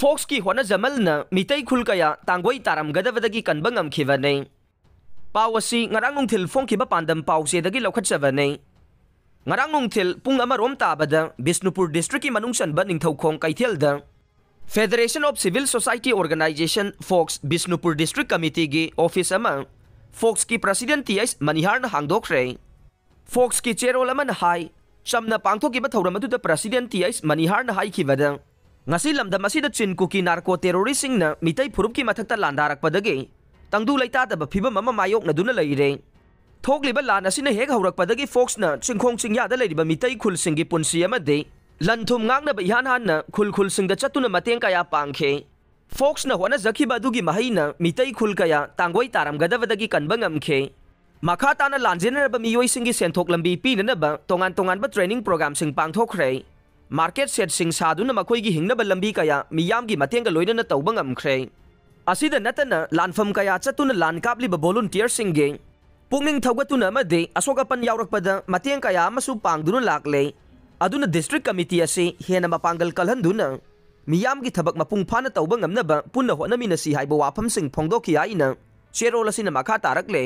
focus की होना जमलना मितई खुल कया तांगोई तारमगदबदगी कनबा ngamkhibane पाव असी ngarang nungthil फोंखिबा पांदम पाउसेदगी लौखटचबने ngarang nungthil pung amarom tabada Bisnupur district ki manung chanba ningthaukhong kaithelda Federation of Civil Society Organization Fox Bisnupur District Committee gi office ama Fox ki president TS Manihar na hangdokre Fox ki chairol ama na hai samna pangthokiba thauramadu da president TS Manihar na hai khibada ngasi lamdam asida chinku ki narco terrorist sing na mitai phurup ki mathakta landarakpadagi tangdu laita da phibam ama mayok na duna leire thokliba lan asina hek haurakpadagi Fox na chingkhong chingya da leiriba mitai khul singi punsi ama de lanthum ngakna ba ihan han na khul sing da chatuna mateng kaya pangkhe Fox na hona zakhiba dugi mahina mitai khul kaya tangoi taram gadavadagi kanba ngamkhe makha tana lanjeneraba miyoi singi senthok lambi pinana ba tongan ba training program sing pangthokre market set sing saduna makhoi gi hingnaba lambi kaya miyam gi matenga loinana tawba ngamkhre asida natana lanfam kaya chatuna lan kapli ba volunteer singe pungning thawgatuna amade asokapan yaurakpada mateng kaya amasu pangduna lakle aduna district committee ase hena mapangal kalhanduna miyam gi thabak mapung phana tawba ngamnaba punna honamina si haiba wafam sing phongdoki aina cherol asina makha tarakle